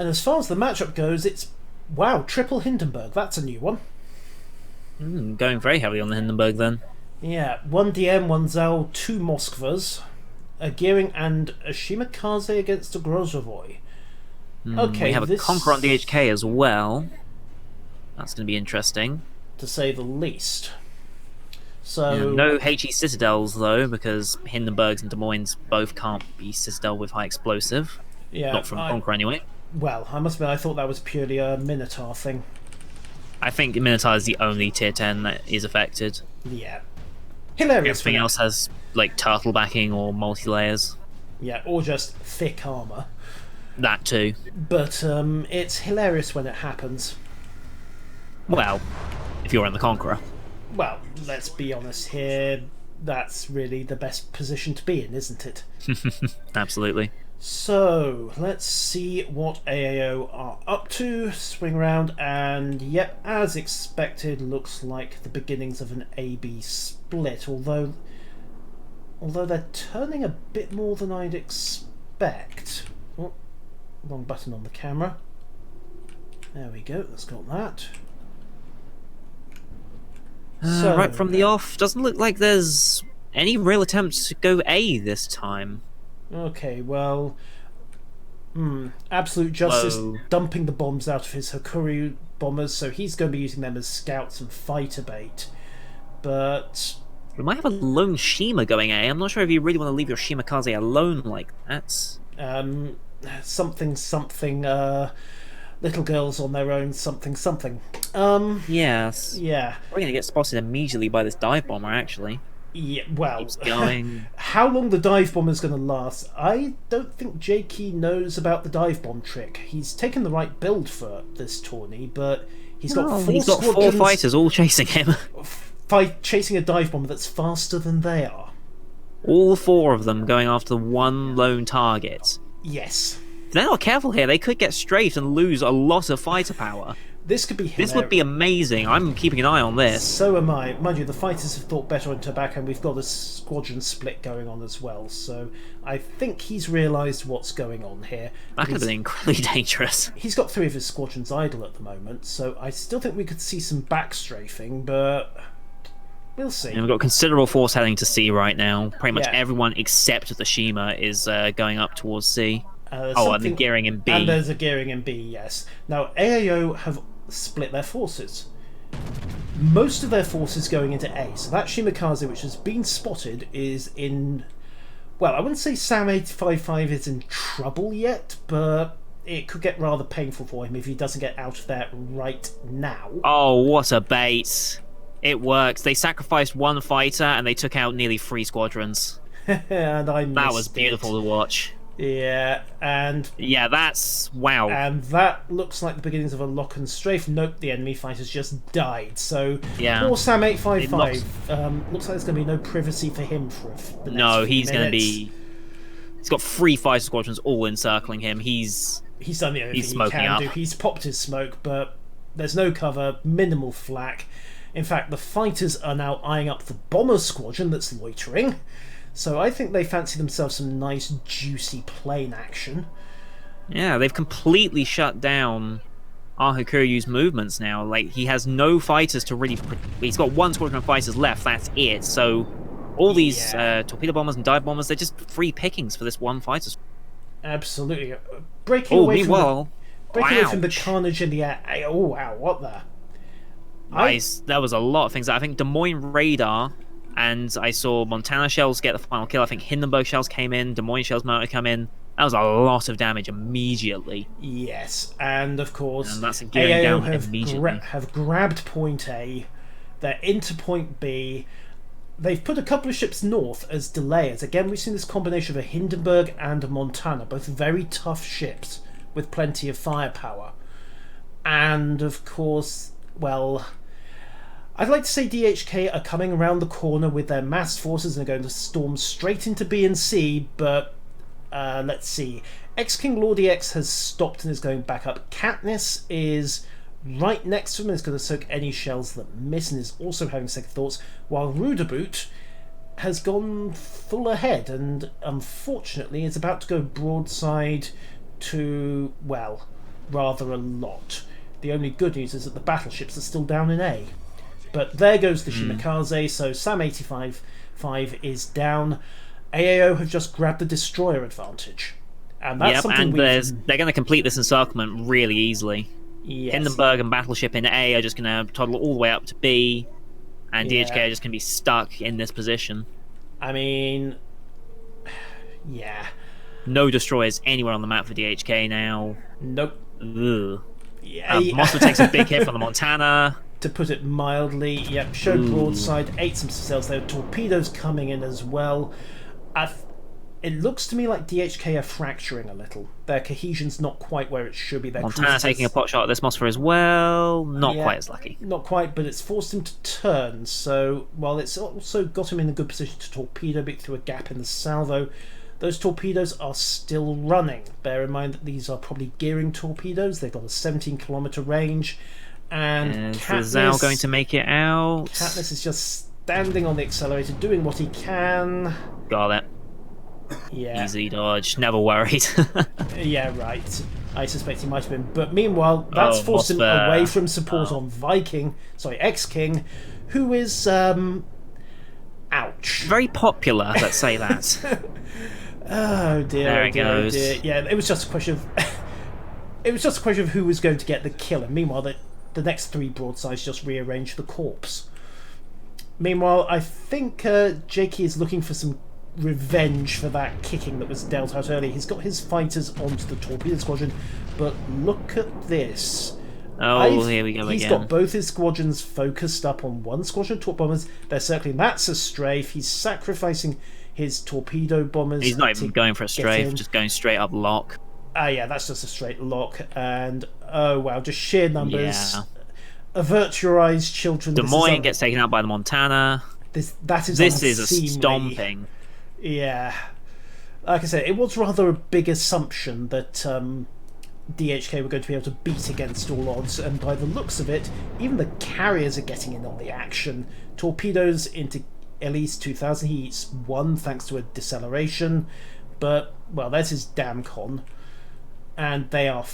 And as far as the matchup goes, it's, wow, triple Hindenburg. That's a new one. Going very heavily on the Hindenburg then. Yeah, one DM, one Zal, two Moskvas, a Gearing, and a Shimakaze against a Grozovoi. We Okay, have a this, Conqueror on DHK as well. That's going to be interesting. to say the least. Yeah, So, no HE Citadels though, because Hindenburgs and Des Moines both can't be Citadel with high explosive. yeah, Not from Conqueror anyway. well, I must admit, I thought that was purely a Minotaur thing. I think Minotaur is the only tier 10 that is affected. Yeah. Hilarious. Everything else has like turtle backing or multi-layers. Yeah, or just thick armour. That too. But it's hilarious when it happens. Well, if you're in the Conqueror. Well, let's be honest here, that's really the best position to be in, isn't it? Absolutely. So, let's see what AAO are up to. Swing around, and yep, as expected, looks like the beginnings of an AB split, although they're turning a bit more than I'd expect. Oh, wrong button on the camera. There we go, that's got that. So, right from the off, doesn't look like there's any real attempt to go A this time. okay, well, Absolute Justice Whoa. dumping the bombs out of his Hakuryu bombers, so he's going to be using them as scouts and fighter bait. But We might have a lone Shima going A. I'm not sure if you really want to leave your Shimakaze alone like that. something, little girls on their own, something. Yes. Yeah. We're going to get spotted immediately by this dive bomber, actually. Yeah, well, Keeps going. how long the dive bomb is going to last, I don't think JK knows about the dive bomb trick. He's taken the right build for this tourney, but he's got He's got four squadrons fighters all chasing him. chasing a dive bomber that's faster than they are. All four of them going after one lone target. Yes. If they're not careful here, they could get strafed and lose a lot of fighter power. This could be hilarious. This would be amazing. I'm keeping an eye on this. So am I. Mind you, the fighters have thought better on tobacco, and we've got a squadron split going on as well. So I think he's realised what's going on here. That could have been incredibly dangerous. He's got 3 of his squadrons idle at the moment, so I still think we could see some backstrafing, but we'll see. And we've got considerable force heading to C right now. Pretty much Yeah. everyone except the Shima is going up towards C. And the Something- gearing in B. And there's a gearing in B, yes. Now, AAO have split their forces. Most of their forces going into A, so that Shimakaze, which has been spotted, is in... Well, I wouldn't say Sam 855 is in trouble yet, but it could get rather painful for him if he doesn't get out of there right now. Oh, what a bait. It works. They sacrificed one fighter and they took out nearly 3 squadrons. And I missed That was beautiful to watch. Yeah, and Yeah, that's... wow. that looks like the beginnings of a lock and strafe. Nope, the enemy fighters just died. So, Yeah. poor Sam 855. Looks like there's going to be no privacy for him for the next No, few he's going to minutes. be... He's got 3 fighter squadrons all encircling him. He's done the only he's thing he smoking can up. do. He's popped his smoke, but there's no cover, minimal flak. In fact, the fighters are now eyeing up the bomber squadron that's loitering. So I think they fancy themselves some nice, juicy plane action. Yeah, they've completely shut down Ahakuryu's movements now. Like, he has no fighters to really... He's got 1 squadron of fighters left, that's it. So all these torpedo bombers and dive bombers, they're just free pickings for this one fighter. Absolutely. Breaking Oh, away meanwhile... breaking away from the ouch. carnage in the air. Oh, wow, what the? Nice. There was a lot of things. I think Des Moines radar, and I saw Montana shells get the final kill. I think Hindenburg shells came in, Des Moines shells might have come in. That was a lot of damage immediately. Yes, and of course, And that's gearing AAO down have, immediately. have grabbed point A, they're into point B. They've put a couple of ships north as delayers. Again, we've seen this combination of a Hindenburg and a Montana, both very tough ships with plenty of firepower. And of course, well, I'd like to say DHK are coming around the corner with their massed forces and are going to storm straight into B and C, but let's see. Ex-King Lord EX has stopped and is going back up. Katniss is right next to him and is going to soak any shells that miss and is also having second thoughts, while Rudeboot has gone full ahead and unfortunately is about to go broadside to, well, rather a lot. The only good news is that the battleships are still down in A. But there goes the Shimakaze, so SAM 85-5 is down. AAO have just grabbed the destroyer advantage. And that's something they're going to complete this encirclement really easily. Yes. Hindenburg and battleship in A are just going to toddle all the way up to B, and DHK are just going to be stuck in this position. I mean, yeah. No destroyers anywhere on the map for DHK now. Nope. Ugh. Yeah. Moscow takes a big hit from the Montana. To put it mildly, yep, showed broadside, ate some sails. There were torpedoes coming in as well. It looks to me like DHK are fracturing a little. Their cohesion's not quite where it should be. Their Montana taking a pot shot at this Mosphor as well. Not quite as lucky. Not quite, but it's forced him to turn. So, while it's also got him in a good position to torpedo bit through a gap in the salvo, those torpedoes are still running. Bear in mind that these are probably gearing torpedoes. They've got a 17-kilometer range. And is Zhao going to make it out? Katniss is just standing on the accelerator, doing what he can. Got it. Yeah. Easy dodge. Never worried. Yeah, right. I suspect he might have been. But meanwhile, that's forced him away from support on X-King, who is, ouch. Very popular, let's say that. Oh dear, there it goes. Dear. Yeah, it was just a question of... it was just a question of who was going to get the kill, and meanwhile, the next 3 broadsides just rearranged the corpse. Meanwhile, I think Jakey is looking for some revenge for that kicking that was dealt out earlier. He's got his fighters onto the torpedo squadron, but look at this. Here we go He's got both his squadrons focused up on one squadron of torpedo bombers. They're circling. That's a strafe. He's sacrificing his torpedo bombers. He's not even going for a strafe, just going straight up lock. Yeah, that's just a straight lock. And, oh wow, just sheer numbers. Yeah. Avert your eyes, children. Des Moines gets taken out by the Montana. This is a stomping. Yeah. Like I said, it was rather a big assumption that DHK were going to be able to beat against all odds, and by the looks of it, even the carriers are getting in on the action. Torpedoes into Elise 2000. He eats 1 thanks to a deceleration, but, well, there's his damn con. And they are...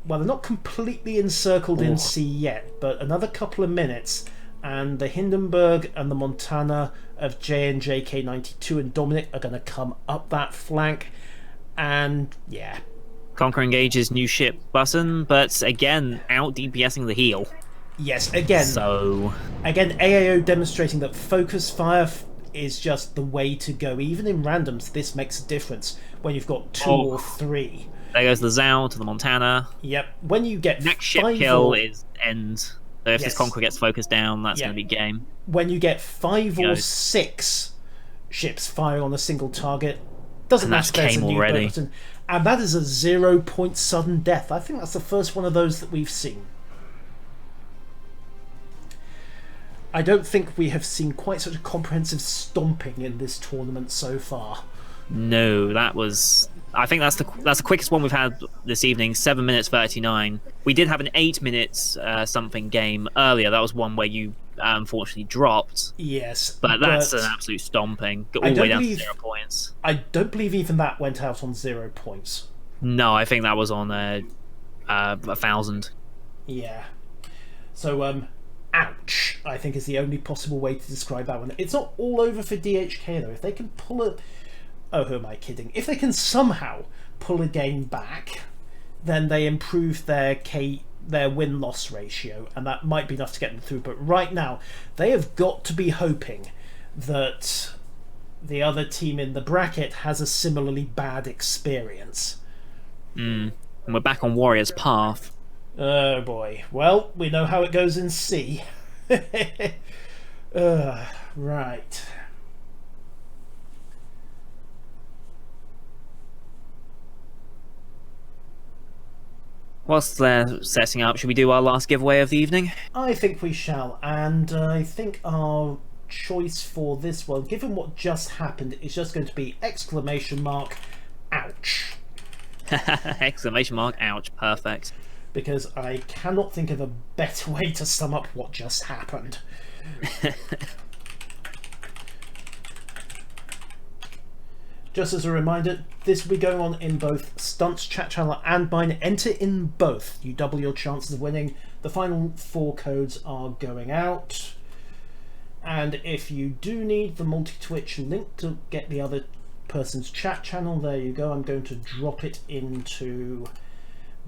well, they're not completely encircled in C yet, but another couple of minutes, and the Hindenburg and the Montana of JK 92 and Dominic are going to come up that flank, and yeah. Conquer engages new ship button, but again, out DPSing the heel. Yes, again. So again, AAO demonstrating that focus fire is just the way to go. Even in randoms, this makes a difference when you've got 2 or 3. There goes the Zhao to the Montana. Yep. When you get next ship kill is end. So if this Conqueror gets focused down, that's going to be game. When you get 5 or 6 ships firing on a single target, doesn't matter. There's a new button, and that is a 0-point sudden death. I think that's the first one of those that we've seen. I don't think we have seen quite such a comprehensive stomping in this tournament so far. No, that was... I think that's the quickest one we've had this evening. 7 minutes 39. We did have an 8 minutes something game earlier. That was one where you unfortunately dropped. Yes, but that's an absolute stomping. All the way down to 0 points. I don't believe even that went out on 0 points. No, I think that was on 1,000. Yeah. So ouch, I think is the only possible way to describe that one. It's not all over for DHK though. If they can pull it. Oh, who am I kidding? If they can somehow pull a game back, then they improve their win-loss ratio, and that might be enough to get them through. But right now, they have got to be hoping that the other team in the bracket has a similarly bad experience. And we're back on Warrior's path. Oh boy. Well, we know how it goes in C. Right. Whilst they're setting up, should we do our last giveaway of the evening? I think we shall, and I think our choice for this one, given what just happened, is just going to be ! Ouch. Ouch, perfect. Because I cannot think of a better way to sum up what just happened. Just as a reminder, this will be going on in both Stunt's chat channel and mine. Enter in both. You double your chances of winning. The final 4 codes are going out. And if you do need the multi-Twitch link to get the other person's chat channel, there you go. I'm going to drop it into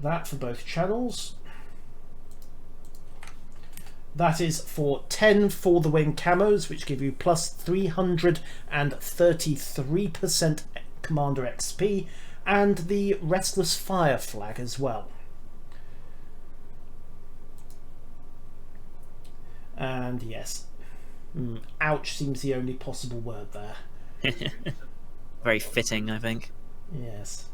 that for both channels. That is for 10 for the wing camos, which give you plus 333% Commander XP, and the Restless Fire flag as well. And yes, ouch seems the only possible word there. Very fitting, I think. Yes.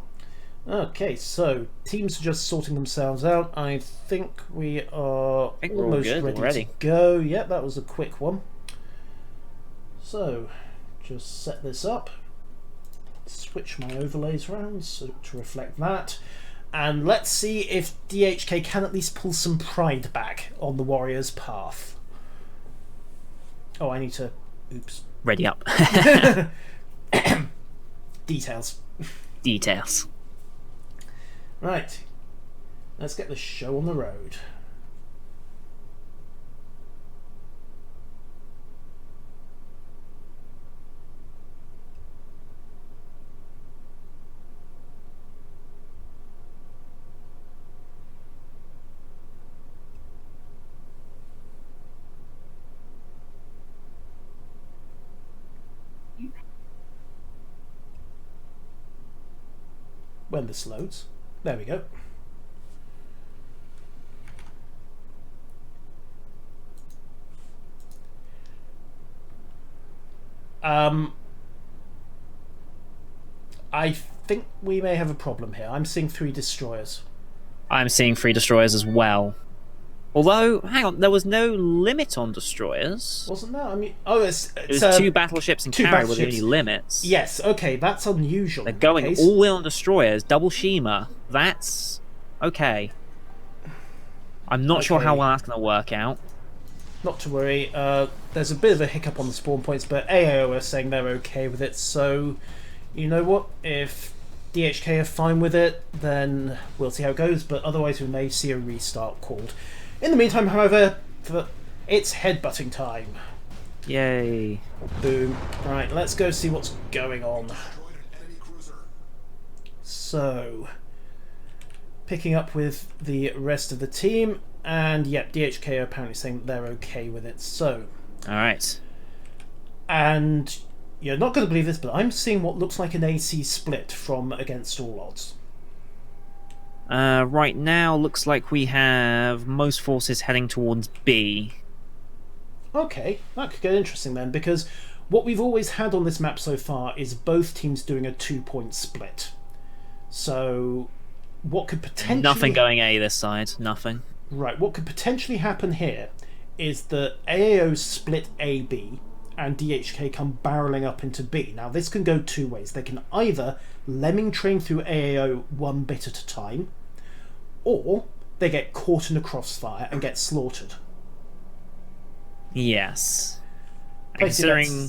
Okay, so teams are just sorting themselves out. I think we are almost ready to go. Yep, that was a quick one. So, just set this up. Switch my overlays around so to reflect that. And let's see if DHK can at least pull some pride back on the Warriors' path. Oh, I need to... Oops. Ready up. Details. Details. Right, let's get the show on the road. When this loads. There we go. I think we may have a problem here. I'm seeing 3 destroyers. I'm seeing 3 destroyers as well. Although, hang on, there was no limit on destroyers. Wasn't there? I mean, oh, it was 2 battleships and carrier with any limits. Yes, okay, that's unusual. They're going all in on destroyers, double Shima. That's okay. I'm not sure how well that's going to work out. Not to worry. There's a bit of a hiccup on the spawn points, but AAO are saying they're okay with it, so you know what? If DHK are fine with it, then we'll see how it goes, but otherwise we may see a restart called. In the meantime, however, it's headbutting time. Yay. Boom. Right, let's go see what's going on. So, picking up with the rest of the team, and yep, DHK are apparently saying they're okay with it, so... Alright. And you're not going to believe this, but I'm seeing what looks like an AC split from Against All Odds. Right now, looks like we have most forces heading towards B. Okay, that could get interesting then, because what we've always had on this map so far is both teams doing a 2-point split. So, what could potentially... Nothing going A this side, nothing. Right, what could potentially happen here is that AAO split AB and DHK come barreling up into B. Now, this can go 2 ways. They can either lemming train through AAO 1 bit at a time, or they get caught in a crossfire and get slaughtered. Yes. Considering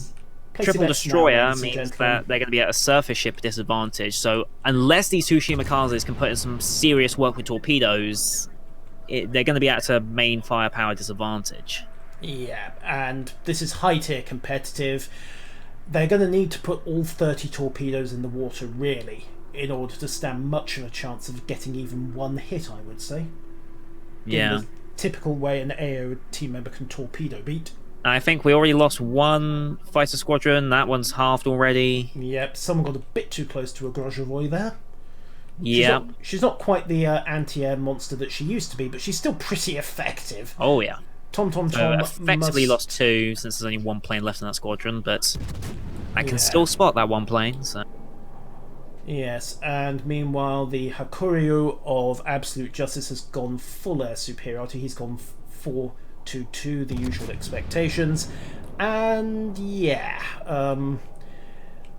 triple destroyer means that they're going to be at a surface ship disadvantage, so unless these 2 Shimikazes can put in some serious work with torpedoes, they're going to be at a main firepower disadvantage. Yeah, and this is high tier competitive. They're going to need to put all 30 torpedoes in the water, really, in order to stand much of a chance of getting even 1 hit, I would say. Yeah. In the typical way an AO team member can torpedo beat. I think we already lost 1 fighter squadron. That one's halved already. Yep, someone got a bit too close to a Grozhevoy there. Yeah. She's not quite the anti-air monster that she used to be, but she's still pretty effective. Oh, yeah. Tom effectively lost 2 since there's only 1 plane left in that squadron, but I can still spot that 1 plane, so... Yes, and meanwhile the Hakuryu of Absolute Justice has gone full air superiority. He's gone 4-2, the usual expectations. And yeah,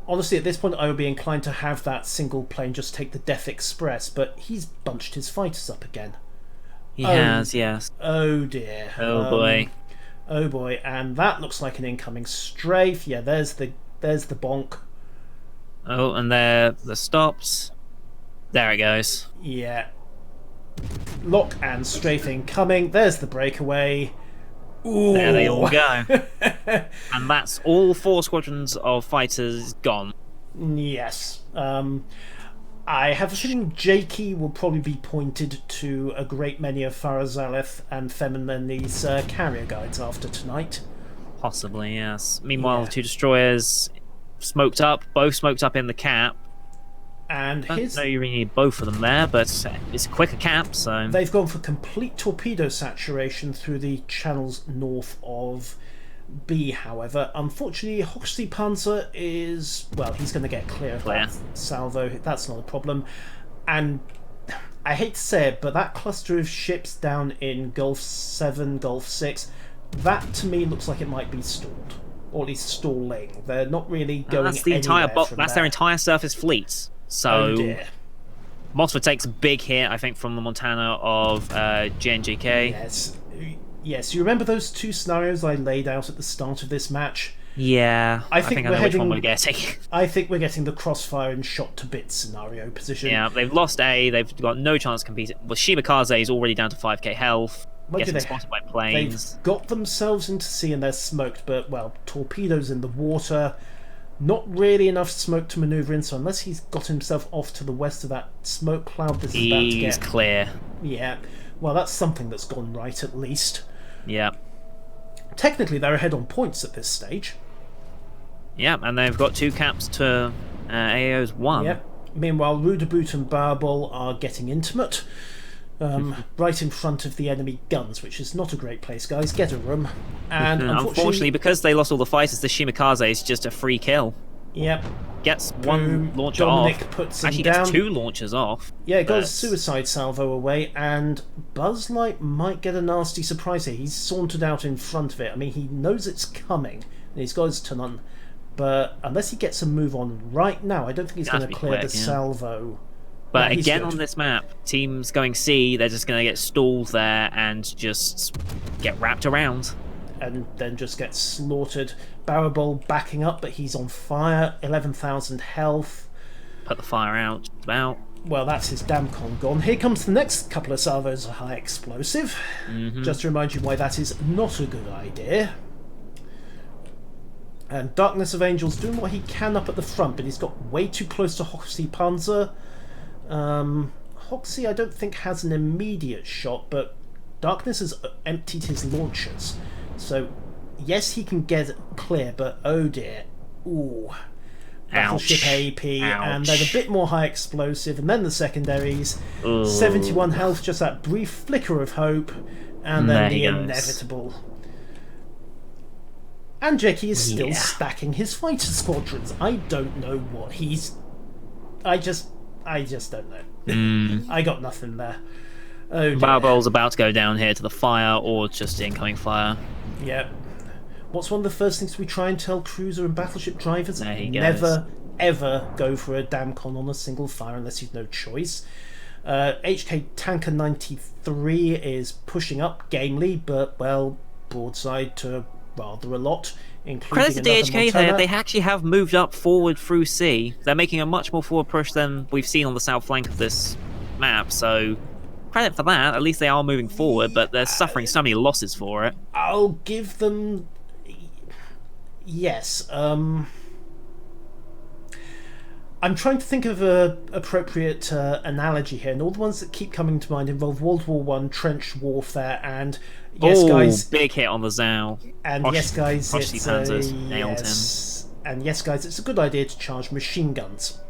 honestly at this point I would be inclined to have that single plane just take the Death Express, but he's bunched his fighters up again. He has, yes. Oh dear. Oh boy. Oh boy, and that looks like an incoming strafe. Yeah, there's the bonk. Oh, and they're stopped. There it goes. Yeah. Lock and strafing coming. There's the breakaway. Ooh. There they all go. And that's all 4 squadrons of fighters gone. Yes. I have a feeling Jakey will probably be pointed to a great many of Farazaleth and Feminen's carrier guides after tonight. Possibly, yes. Meanwhile, 2 destroyers both smoked up in the cap. And I don't know you really need both of them there, but it's a quicker cap, so... They've gone for complete torpedo saturation through the channels north of B, however. Unfortunately, Hochsee Panzer is... Well, he's going to get clear of that salvo. That's not a problem. And I hate to say it, but that cluster of ships down in Gulf 7, Gulf 6, that to me looks like it might be stalled. Or at least stalling. They're not really going that's the entire that's their entire surface fleet. So Mossford takes a big hit, I think, from the Montana of JNJK. Yes. You remember those 2 scenarios I laid out at the start of this match? Yeah, I think I know which one we're getting. I think we're getting the crossfire and shot to bits scenario position. Yeah, they've lost A. They've got no chance of competing. Well, Shimakaze is already down to 5k health. Getting spotted by planes. They've got themselves into sea and they're smoked, but, well, torpedoes in the water. Not really enough smoke to manoeuvre in, so unless he's got himself off to the west of that smoke cloud, this is about to get... He's clear. Yeah. Well, that's something that's gone right, at least. Yeah. Technically, they're ahead on points at this stage. Yeah, and they've got 2 caps to AAO's 1. Yep. Meanwhile, Rudeboot and Barbol are getting intimate. Right in front of the enemy guns, which is not a great place, guys. Get a room. And unfortunately, because they lost all the fighters, the Shimakaze is just a free kill. Yep. Gets 1 launcher Dominic off. Puts him Actually down. Gets 2 launchers off. Yeah, it goes suicide salvo away, and Buzzlight might get a nasty surprise here. He's sauntered out in front of it. I mean, he knows it's coming, and he's got his turn on. But unless he gets a move on right now, I don't think he's going to clear the salvo. But again, on this map, teams going C, they're just going to get stalled there and just get wrapped around. And then just get slaughtered. Barrowball backing up, but he's on fire. 11,000 health. Put the fire out. About. Well, that's his Damcon gone. Here comes the next couple of salvos of high explosive. Just to remind you why that is not a good idea. And Darkness of Angels doing what he can up at the front, but he's got way too close to Hochsee Panzer. Hoxie, I don't think, has an immediate shot, but Darkness has emptied his launchers. So, yes, he can get clear, but oh dear. Ooh. Battleship AP, and then a bit more high explosive, and then the secondaries. Ooh. 71 health, just that brief flicker of hope, and then the inevitable. And Jackie is still stacking his fighter squadrons. I don't know what he's... I just don't know. I got nothing there. Oh, Barbol's about to go down here to the fire, or just incoming fire. Yep. What's one of the first things we try and tell cruiser and battleship drivers? There he Never, ever go for a Damcon on a single fire unless you've no choice. HK Tanker 93 is pushing up gamely, but, well, broadside to rather a lot. Credit to DHK there, they actually have moved up forward through C. They're making a much more forward push than we've seen on the south flank of this map, so credit for that. At least they are moving forward, but they're suffering so many losses for it. I'll give them... Yes. I'm trying to think of an appropriate analogy here, and all the ones that keep coming to mind involve World War I trench warfare, and yes, guys, big hit on the Zao. And yes, guys, it's and yes, guys, it's a good idea to charge machine guns.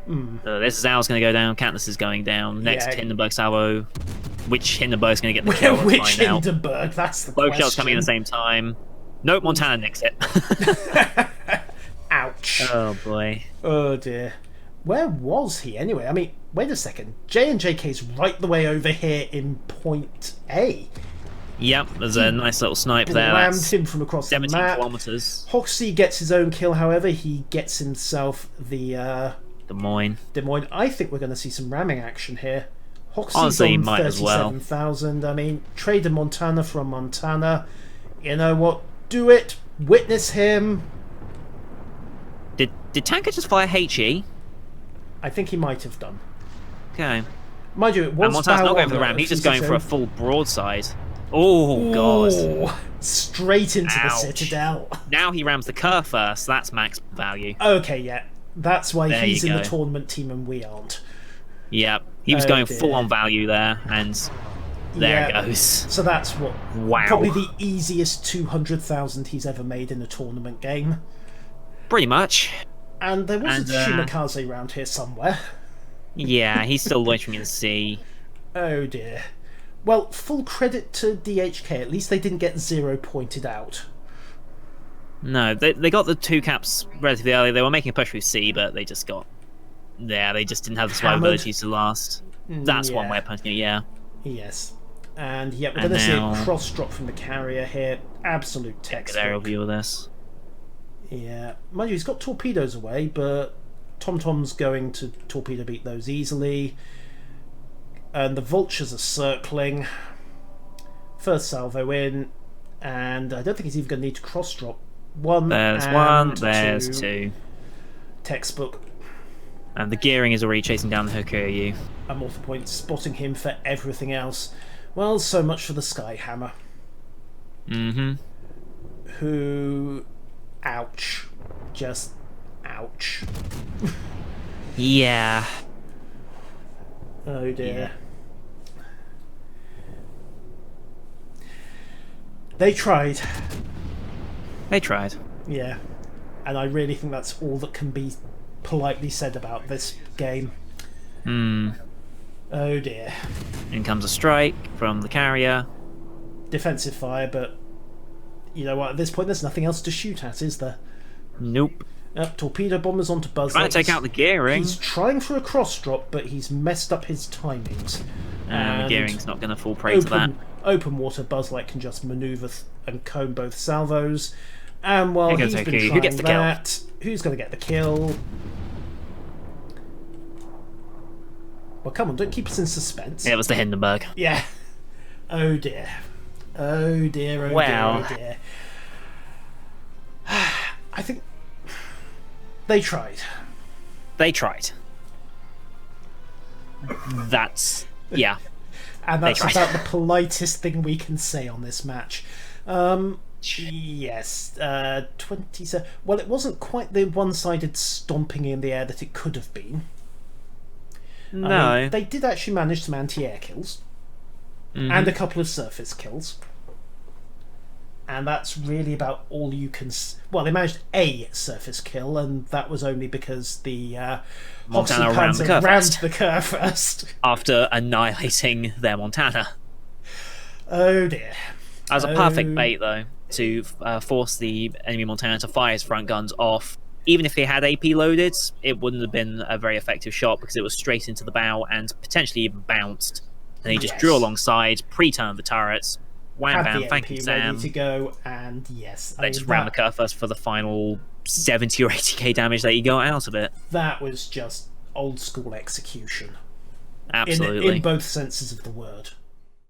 So this Zao's going to go down. Katniss is going down. Next, Hindenburg salvo. Which Hindenburg's going to get the kill? Which Hindenburg? That's the question. Both shells coming at the same time. Nope, Montana nicks it. Ouch. Oh boy. Oh dear. Where was he anyway? I mean, wait a second. J&JK's right the way over here in point A. Yep, there's a nice little snipe there. Rammed him from across the map. 17 kilometers. Hoxie gets his own kill, however. He gets himself the... Des Moines. I think we're going to see some ramming action here. Hoxie's on 37,000. I mean, Trader Montana from Montana. You know what? Do it. Witness him. Did Tanker just fire HE? I think he might have done. Okay. Mind you, it was And Montana's not going for the Bow ram. He's just Armor going for a full broadside. Oh, God. Ooh, straight into the Ouch. Citadel. Now he rams the Kerr first. That's max value. Okay, yeah. That's why There he's you in the go. tournament team and we aren't. Yep. He was Oh, going dear. full on value there, and there it goes. So that's what Wow. probably the easiest 200,000 he's ever made in a tournament game. Pretty much. And there was And, a Shimakaze around here somewhere. Yeah, he's still loitering in the sea. Oh dear. Well, full credit to DHK. At least they didn't get 0 pointed out. No, they got the 2 caps relatively early. They were making a push through C, but they just got... Yeah, they just didn't have the survivability to last. That's one Yeah. way of putting it, yeah. Yes. And yeah, we're And going to see now- a cross drop from the carrier here. Absolute Good textbook. aerial view of this. Yeah. Mind you, he's got torpedoes away, but TomTom's going to torpedo beat those easily. And the vultures are circling. First salvo in. And I don't think he's even going to need to cross drop. There's and one, there's two. Textbook. And the gearing is already chasing down the Hokuryu. And Morpher Point spotting him for everything else. Well, so much for the Skyhammer. Mm-hmm. Who... Ouch. Just... ouch. Yeah. Oh dear. They tried. They tried. Yeah. And I really think that's all that can be politely said about this game. Hmm. Oh dear. In comes a strike from the carrier. Defensive fire, but you know what, at this point there's nothing else to shoot at, is there? Nope. Torpedo bombers onto Buzz. Trying to take out the gearing. He's trying for a cross drop, but he's messed up his timings. And the gearing's not going to fall prey to that. Open water Buzzlight can just maneuver and comb both salvos. And while Here he's goes been Hoku. trying Who gets the kill? that, who's going to get the kill? Well, come on, don't keep us in suspense. It was the Hindenburg. Yeah. Oh dear. Oh dear, oh Well. dear, oh dear. I think they tried. They tried. That's... yeah. And that's tried. about the politest thing we can say on this match. Yes, 27. Well, it wasn't quite the one-sided stomping in the air that it could have been. No. I mean, they did actually manage some anti-air kills. And a couple of surface kills. And that's really about all you can... Well, they managed a surface kill, and that was only because the Montana Hoxie rammed the Kerr rammed first. the Kerr first. After annihilating their Montana. Oh dear. That was a perfect bait, though, to force the enemy Montana to fire his front guns off. Even if they had AP loaded, it wouldn't have been a very effective shot because it was straight into the bow and potentially even bounced. And he just Yes. drew alongside, pre-turned the turrets, wham Had bam, the thank you MP Sam. ready to go, and yes, I They mean, just ran the Kerr first for the final 70 or 80k damage that you got out of it. that was just old school execution. Absolutely. In both senses of the word.